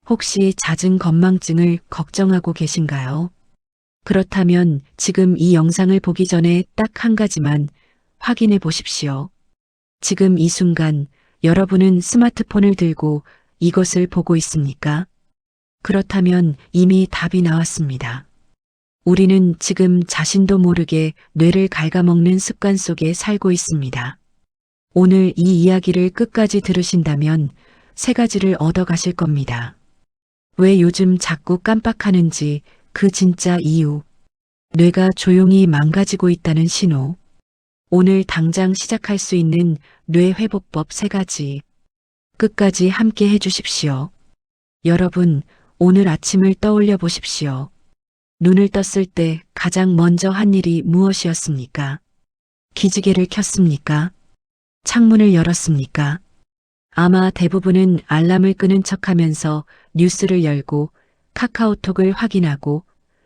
혹시 잦은 건망증을 걱정하고 계신가요? 그렇다면 지금 이 영상을 보기 전에 딱 한 가지만 확인해 보십시오. 지금 이 순간 여러분은 스마트폰을 들고 이것을 보고 있습니까? 그렇다면 이미 답이 나왔습니다. 우리는 지금 자신도 모르게 뇌를 갉아먹는 습관 속에 살고 있습니다. 오늘 이 이야기를 끝까지 들으신다면 세 가지를 얻어가실 겁니다. 왜 요즘 자꾸 깜빡하는지 그 진짜 이유. 뇌가 조용히 망가지고 있다는 신호. 오늘 당장 시작할 수 있는 뇌 회복법 세 가지. 끝까지 함께 해주십시오. 여러분, 오늘 아침을 떠올려 보십시오. 눈을 떴을 때 가장 먼저 한 일이 무엇이었습니까? 기지개를 켰습니까? 창문을 열었습니까? 아마 대부분은 알람을 끄는 척하면서 뉴스를 열고 카카오톡을 확인하고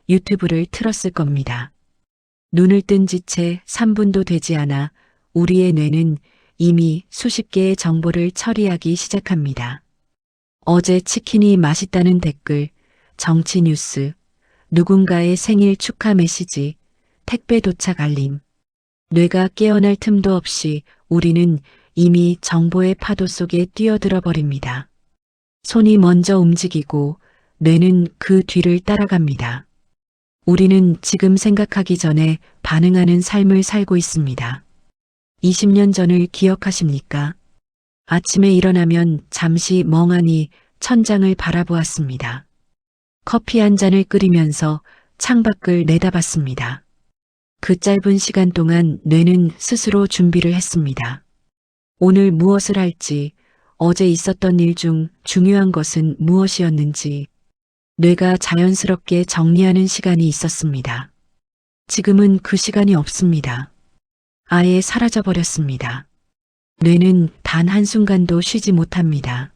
유튜브를 틀었을 겁니다. 눈을 뜬 지 채 3분도 되지 않아 우리의 뇌는 이미 수십 개의 정보를 처리하기 시작합니다. 어제 치킨이 맛있다는 댓글, 정치 뉴스, 누군가의 생일 축하 메시지, 택배 도착 알림. 뇌가 깨어날 틈도 없이 우리는 이미 정보의 파도 속에 뛰어들어 버립니다. 손이 먼저 움직이고 뇌는 그 뒤를 따라갑니다. 우리는 지금 생각하기 전에 반응하는 삶을 살고 있습니다. 20년 전을 기억하십니까? 아침에 일어나면 잠시 멍하니 천장을 바라보았습니다. 커피 한 잔을 끓이면서 창밖을 내다봤습니다. 그 짧은 시간 동안 뇌는 스스로 준비를 했습니다. 오늘 무엇을 할지, 어제 있었던 일 중 중요한 것은 무엇이었는지, 뇌가 자연스럽게 정리하는 시간이 있었습니다. 지금은 그 시간이 없습니다. 아예 사라져버렸습니다. 뇌는 단 한순간도 쉬지 못합니다.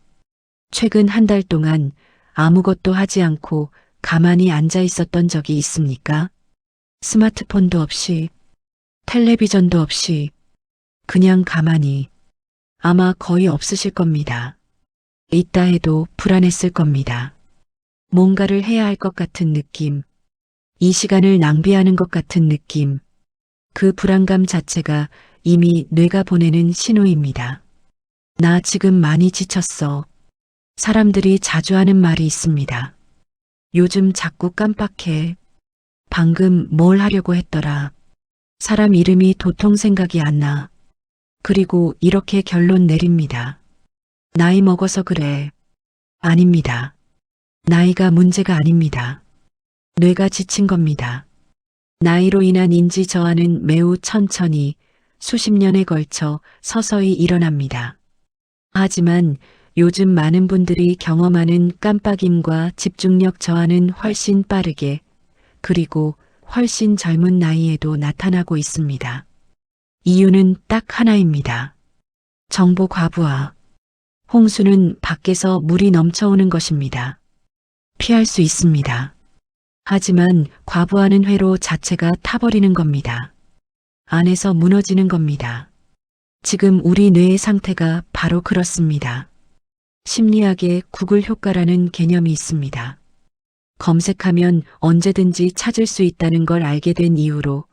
최근 한 달 동안 아무것도 하지 않고 가만히 앉아 있었던 적이 있습니까? 스마트폰도 없이, 텔레비전도 없이, 그냥 가만히. 아마 거의 없으실 겁니다. 있다 해도 불안했을 겁니다. 뭔가를 해야 할 것 같은 느낌, 이 시간을 낭비하는 것 같은 느낌, 그 불안감 자체가 이미 뇌가 보내는 신호입니다. 나 지금 많이 지쳤어. 사람들이 자주 하는 말이 있습니다. 요즘 자꾸 깜빡해. 방금 뭘 하려고 했더라. 사람 이름이 도통 생각이 안 나. 그리고 이렇게 결론 내립니다. 나이 먹어서 그래. 아닙니다. 나이가 문제가 아닙니다. 뇌가 지친 겁니다. 나이로 인한 인지 저하는 매우 천천히 수십 년에 걸쳐 서서히 일어납니다. 하지만 요즘 많은 분들이 경험하는 깜빡임과 집중력 저하는 훨씬 빠르게 그리고 훨씬 젊은 나이에도 나타나고 있습니다. 이유는 딱 하나입니다. 정보 과부하. 홍수는 밖에서 물이 넘쳐오는 것입니다. 피할 수 있습니다. 하지만 과부하는 회로 자체가 타버리는 겁니다. 안에서 무너지는 겁니다. 지금 우리 뇌의 상태가 바로 그렇습니다. 심리학에 구글 효과라는 개념이 있습니다. 검색하면 언제든지 찾을 수 있다는 걸 알게 된 이후로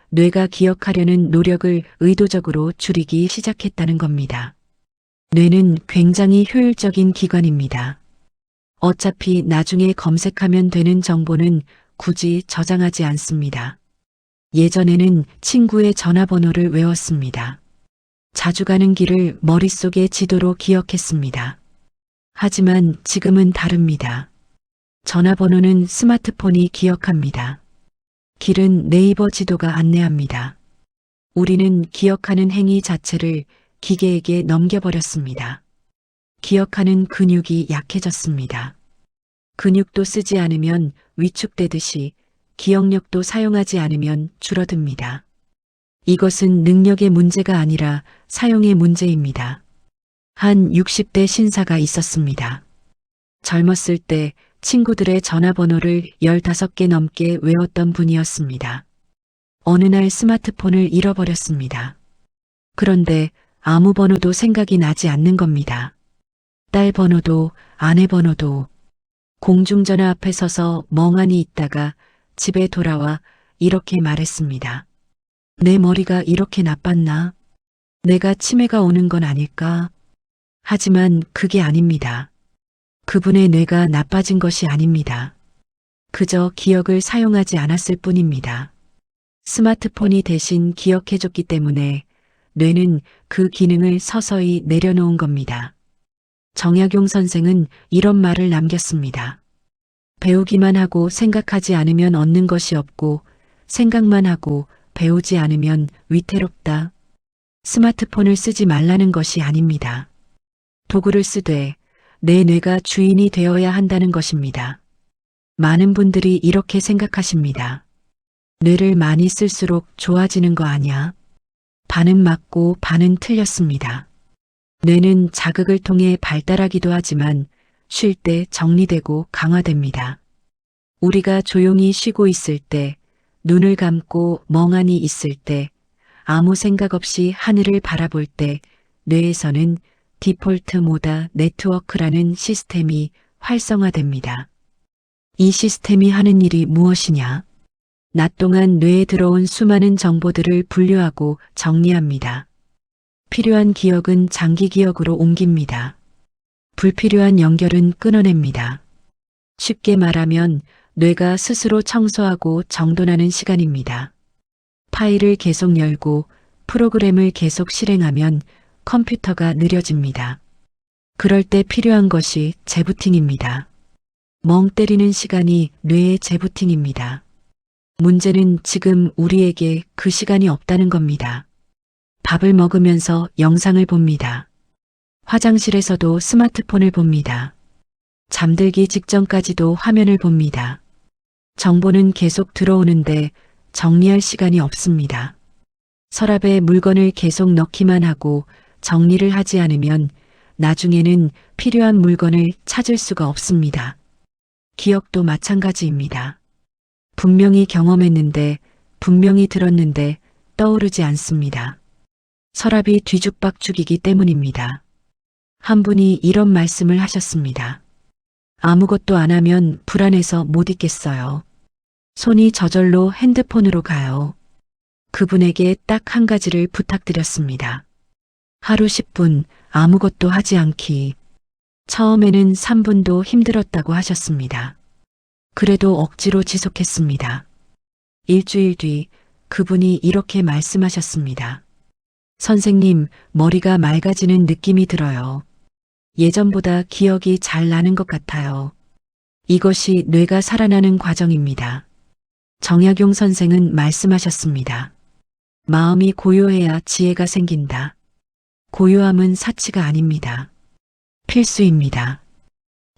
뇌가 기억하려는 노력을 의도적으로 줄이기 시작했다는 겁니다. 뇌는 굉장히 효율적인 기관입니다. 어차피 나중에 검색하면 되는 정보는 굳이 저장하지 않습니다. 예전에는 친구의 전화번호를 외웠습니다. 자주 가는 길을 머릿속에 지도로 기억했습니다. 하지만 지금은 다릅니다. 전화번호는 스마트폰이 기억합니다. 길은 네이버 지도가 안내합니다. 우리는 기억하는 행위 자체를 기계에게 넘겨버렸습니다. 기억하는 근육이 약해졌습니다. 근육도 쓰지 않으면 위축되듯이 기억력도 사용하지 않으면 줄어듭니다. 이것은 능력의 문제가 아니라 사용의 문제입니다. 한 60대 신사가 있었습니다. 젊었을 때 친구들의 전화번호를 15개 넘게 외웠던 분이었습니다. 어느 날 스마트폰을 잃어버렸습니다. 그런데 아무 번호도 생각이 나지 않는 겁니다. 딸 번호도 아내 번호도 공중전화 앞에 서서 멍하니 있다가 집에 돌아와 이렇게 말했습니다. 내 머리가 이렇게 나빴나? 내가 치매가 오는 건 아닐까? 하지만 그게 아닙니다. 그분의 뇌가 나빠진 것이 아닙니다. 그저 기억을 사용하지 않았을 뿐입니다. 스마트폰이 대신 기억해줬기 때문에 뇌는 그 기능을 서서히 내려놓은 겁니다. 정약용 선생은 이런 말을 남겼습니다. 배우기만 하고 생각하지 않으면 얻는 것이 없고 생각만 하고 배우지 않으면 위태롭다. 스마트폰을 쓰지 말라는 것이 아닙니다. 도구를 쓰되 내 뇌가 주인이 되어야 한다는 것입니다. 많은 분들이 이렇게 생각하십니다. 뇌를 많이 쓸수록 좋아지는 거 아냐? 반은 맞고 반은 틀렸습니다. 뇌는 자극을 통해 발달하기도 하지만 쉴 때 정리되고 강화됩니다. 우리가 조용히 쉬고 있을 때, 눈을 감고 멍하니 있을 때, 아무 생각 없이 하늘을 바라볼 때 뇌에서는 디폴트 모드 네트워크라는 시스템이 활성화됩니다. 이 시스템이 하는 일이 무엇이냐? 낮 동안 뇌에 들어온 수많은 정보들을 분류하고 정리합니다. 필요한 기억은 장기 기억으로 옮깁니다. 불필요한 연결은 끊어냅니다. 쉽게 말하면 뇌가 스스로 청소하고 정돈하는 시간입니다. 파일을 계속 열고 프로그램을 계속 실행하면 컴퓨터가 느려집니다. 그럴 때 필요한 것이 재부팅입니다. 멍 때리는 시간이 뇌의 재부팅입니다. 문제는 지금 우리에게 그 시간이 없다는 겁니다. 밥을 먹으면서 영상을 봅니다. 화장실에서도 스마트폰을 봅니다. 잠들기 직전까지도 화면을 봅니다. 정보는 계속 들어오는데 정리할 시간이 없습니다. 서랍에 물건을 계속 넣기만 하고 정리를 하지 않으면 나중에는 필요한 물건을 찾을 수가 없습니다. 기억도 마찬가지입니다. 분명히 경험했는데, 분명히 들었는데 떠오르지 않습니다. 서랍이 뒤죽박죽이기 때문입니다. 한 분이 이런 말씀을 하셨습니다. 아무것도 안 하면 불안해서 못 있겠어요. 손이 저절로 핸드폰으로 가요. 그분에게 딱 한 가지를 부탁드렸습니다. 하루 10분 아무것도 하지 않기. 처음에는 3분도 힘들었다고 하셨습니다. 그래도 억지로 지속했습니다. 일주일 뒤 그분이 이렇게 말씀하셨습니다. 선생님, 머리가 맑아지는 느낌이 들어요. 예전보다 기억이 잘 나는 것 같아요. 이것이 뇌가 살아나는 과정입니다. 정약용 선생은 말씀하셨습니다. 마음이 고요해야 지혜가 생긴다. 고요함은 사치가 아닙니다. 필수입니다.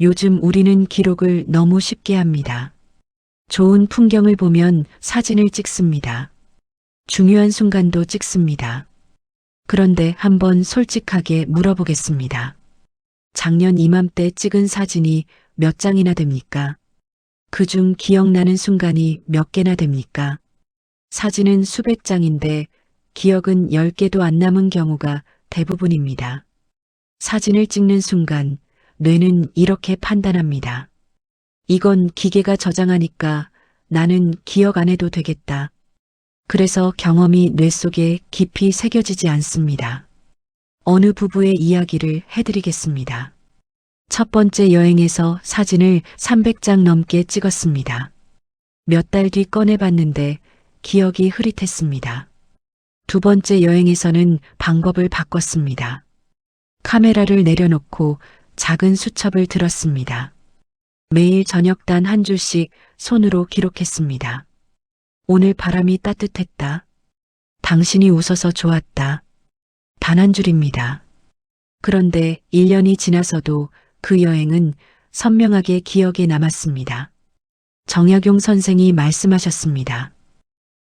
요즘 우리는 기록을 너무 쉽게 합니다. 좋은 풍경을 보면 사진을 찍습니다. 중요한 순간도 찍습니다. 그런데 한번 솔직하게 물어보겠습니다. 작년 이맘때 찍은 사진이 몇 장이나 됩니까? 그중 기억나는 순간이 몇 개나 됩니까? 사진은 수백 장인데 기억은 10개도 안 남은 경우가 대부분입니다. 사진을 찍는 순간 뇌는 이렇게 판단합니다. 이건 기계가 저장하니까 나는 기억 안 해도 되겠다. 그래서 경험이 뇌 속에 깊이 새겨지지 않습니다. 어느 부부의 이야기를 해드리겠습니다. 첫 번째 여행에서 사진을 300장 넘게 찍었습니다. 몇 달 뒤 꺼내봤는데 기억이 흐릿했습니다. 두 번째 여행에서는 방법을 바꿨습니다. 카메라를 내려놓고 작은 수첩을 들었습니다. 매일 저녁 단 한 줄씩 손으로 기록했습니다. 오늘 바람이 따뜻했다. 당신이 웃어서 좋았다. 단 한 줄입니다. 그런데 1년이 지나서도 그 여행은 선명하게 기억에 남았습니다. 정약용 선생이 말씀하셨습니다.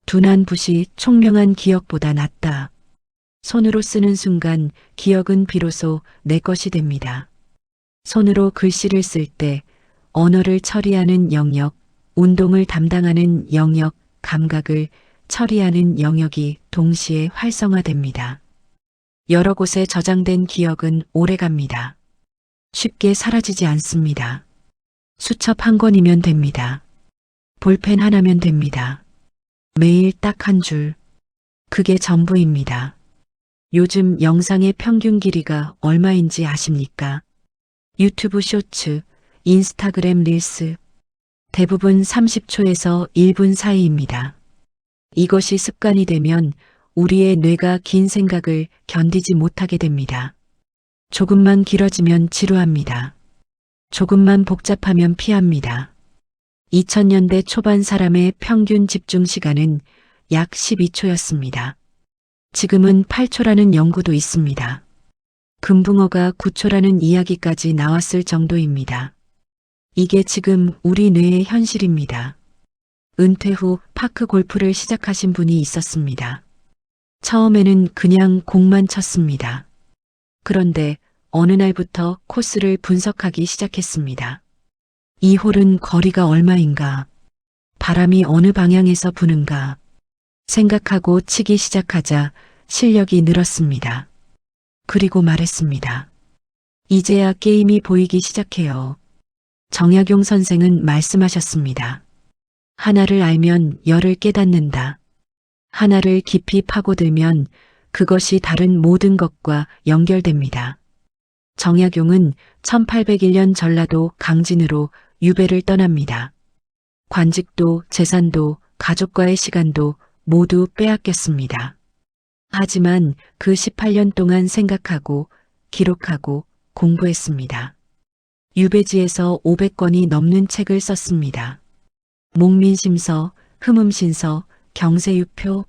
둔한 붓이 총명한 기억보다 낫다. 손으로 쓰는 순간 기억은 비로소 내 것이 됩니다. 손으로 글씨를 쓸 때 언어를 처리하는 영역, 운동을 담당하는 영역, 감각을 처리하는 영역이 동시에 활성화됩니다. 여러 곳에 저장된 기억은 오래갑니다. 쉽게 사라지지 않습니다. 수첩 한 권이면 됩니다. 볼펜 하나면 됩니다. 매일 딱 한 줄. 그게 전부입니다. 요즘 영상의 평균 길이가 얼마인지 아십니까? 유튜브 쇼츠, 인스타그램 릴스, 대부분 30초에서 1분 사이입니다. 이것이 습관이 되면 우리의 뇌가 긴 생각을 견디지 못하게 됩니다. 조금만 길어지면 지루합니다. 조금만 복잡하면 피합니다. 2000년대 초반 사람의 평균 집중 시간은 약 12초였습니다. 지금은 8초라는 연구도 있습니다. 금붕어가 9초라는 이야기까지 나왔을 정도입니다. 이게 지금 우리 뇌의 현실입니다. 은퇴 후 파크 골프를 시작하신 분이 있었습니다. 처음에는 그냥 공만 쳤습니다. 그런데 어느 날부터 코스를 분석하기 시작했습니다. 이 홀은 거리가 얼마인가? 바람이 어느 방향에서 부는가? 생각하고 치기 시작하자 실력이 늘었습니다. 그리고 말했습니다. 이제야 게임이 보이기 시작해요. 정약용 선생은 말씀하셨습니다. 하나를 알면 열을 깨닫는다. 하나를 깊이 파고들면 그것이 다른 모든 것과 연결됩니다. 정약용은 1801년 전라도 강진으로 유배를 떠납니다. 관직도, 재산도, 가족과의 시간도 모두 빼앗겼습니다. 하지만 그 18년 동안 생각하고 기록하고 공부했습니다. 유배지에서 500권이 넘는 책을 썼습니다. 목민심서, 흠음신서, 경세유표,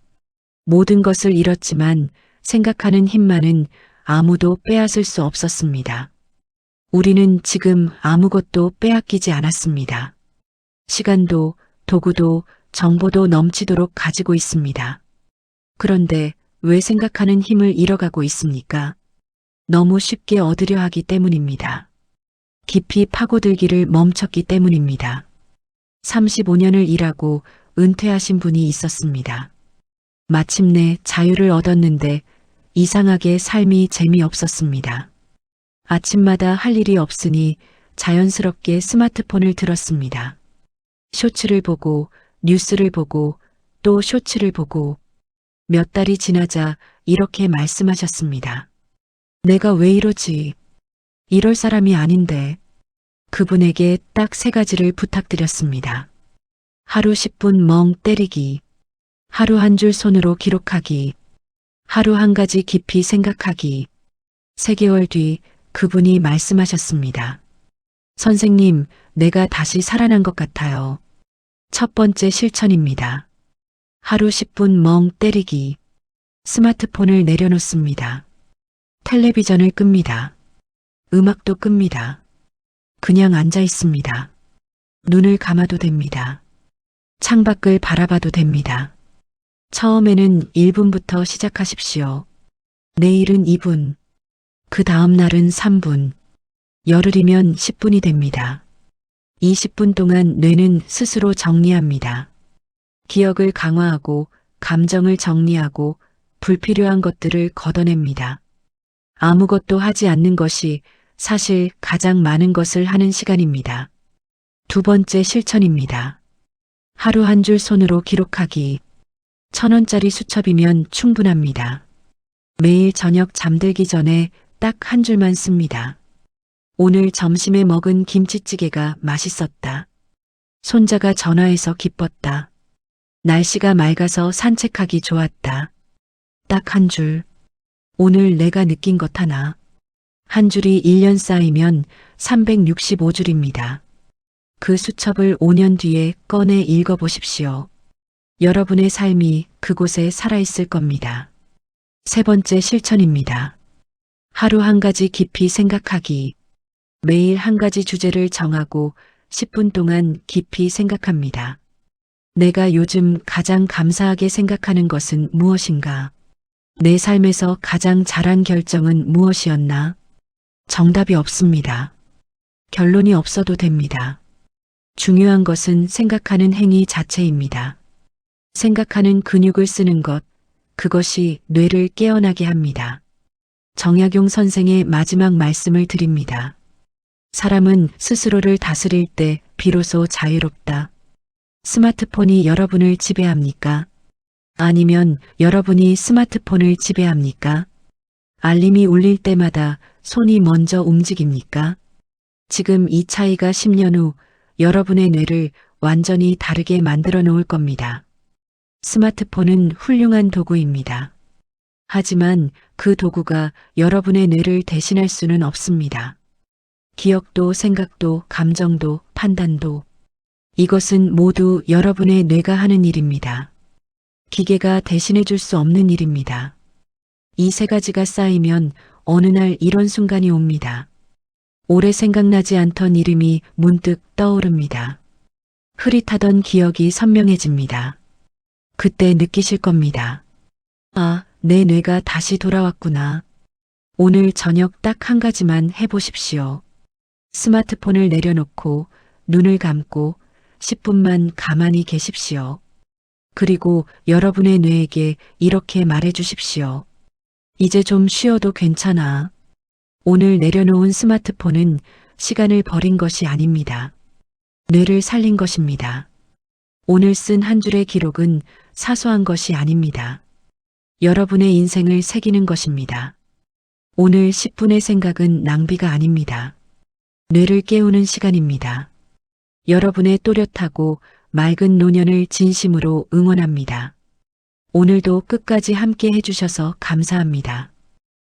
모든 것을 잃었지만 생각하는 힘만은 아무도 빼앗을 수 없었습니다. 우리는 지금 아무것도 빼앗기지 않았습니다. 시간도, 도구도, 정보도 넘치도록 가지고 있습니다. 그런데 왜 생각하는 힘을 잃어가고 있습니까? 너무 쉽게 얻으려 하기 때문입니다. 깊이 파고들기를 멈췄기 때문입니다. 35년을 일하고 은퇴하신 분이 있었습니다. 마침내 자유를 얻었는데 이상하게 삶이 재미없었습니다. 아침마다 할 일이 없으니 자연스럽게 스마트폰을 들었습니다. 쇼츠를 보고 뉴스를 보고 또 쇼츠를 보고 몇 달이 지나자 이렇게 말씀하셨습니다. 내가 왜 이러지? 이럴 사람이 아닌데. 그분에게 딱 3가지를 부탁드렸습니다. 하루 10분 멍 때리기, 하루 한 줄 손으로 기록하기, 하루 한 가지 깊이 생각하기. 3개월 뒤 그분이 말씀하셨습니다. 선생님, 내가 다시 살아난 것 같아요. 첫 번째 실천입니다. 하루 10분 멍 때리기. 스마트폰을 내려놓습니다. 텔레비전을 끕니다. 음악도 끕니다. 그냥 앉아 있습니다. 눈을 감아도 됩니다. 창밖을 바라봐도 됩니다. 처음에는 1분부터 시작하십시오. 내일은 2분, 그 다음 날은 3분, 열흘이면 10분이 됩니다. 20분 동안 뇌는 스스로 정리합니다. 기억을 강화하고 감정을 정리하고 불필요한 것들을 걷어냅니다. 아무것도 하지 않는 것이 사실 가장 많은 것을 하는 시간입니다. 2번째 실천입니다. 하루 한 줄 손으로 기록하기. 1,000원짜리 수첩이면 충분합니다. 매일 저녁 잠들기 전에 딱 한 줄만 씁니다. 오늘 점심에 먹은 김치찌개가 맛있었다. 손자가 전화해서 기뻤다. 날씨가 맑아서 산책하기 좋았다. 딱 한 줄. 오늘 내가 느낀 것 하나. 한 줄이 1년 쌓이면 365줄입니다. 그 수첩을 5년 뒤에 꺼내 읽어보십시오. 여러분의 삶이 그곳에 살아있을 겁니다. 3번째 실천입니다. 하루 한 가지 깊이 생각하기. 매일 한 가지 주제를 정하고 10분 동안 깊이 생각합니다. 내가 요즘 가장 감사하게 생각하는 것은 무엇인가? 내 삶에서 가장 잘한 결정은 무엇이었나? 정답이 없습니다. 결론이 없어도 됩니다. 중요한 것은 생각하는 행위 자체입니다. 생각하는 근육을 쓰는 것, 그것이 뇌를 깨어나게 합니다. 정약용 선생의 마지막 말씀을 드립니다. 사람은 스스로를 다스릴 때 비로소 자유롭다. 스마트폰이 여러분을 지배합니까? 아니면 여러분이 스마트폰을 지배합니까? 알림이 울릴 때마다 손이 먼저 움직입니까? 지금 이 차이가 10년 후 여러분의 뇌를 완전히 다르게 만들어 놓을 겁니다. 스마트폰은 훌륭한 도구입니다. 하지만 그 도구가 여러분의 뇌를 대신할 수는 없습니다. 기억도 생각도 감정도 판단도 이것은 모두 여러분의 뇌가 하는 일입니다. 기계가 대신해 줄 수 없는 일입니다. 이 세 가지가 쌓이면 어느 날 이런 순간이 옵니다. 오래 생각나지 않던 이름이 문득 떠오릅니다. 흐릿하던 기억이 선명해집니다. 그때 느끼실 겁니다. 아, 내 뇌가 다시 돌아왔구나. 오늘 저녁 딱 한 가지만 해보십시오. 스마트폰을 내려놓고 눈을 감고 10분만 가만히 계십시오. 그리고 여러분의 뇌에게 이렇게 말해 주십시오. 이제 좀 쉬어도 괜찮아. 오늘 내려놓은 스마트폰은 시간을 버린 것이 아닙니다. 뇌를 살린 것입니다. 오늘 쓴 한 줄의 기록은 사소한 것이 아닙니다. 여러분의 인생을 새기는 것입니다. 오늘 10분의 생각은 낭비가 아닙니다. 뇌를 깨우는 시간입니다. 여러분의 또렷하고 맑은 노년을 진심으로 응원합니다. 오늘도 끝까지 함께 해주셔서 감사합니다.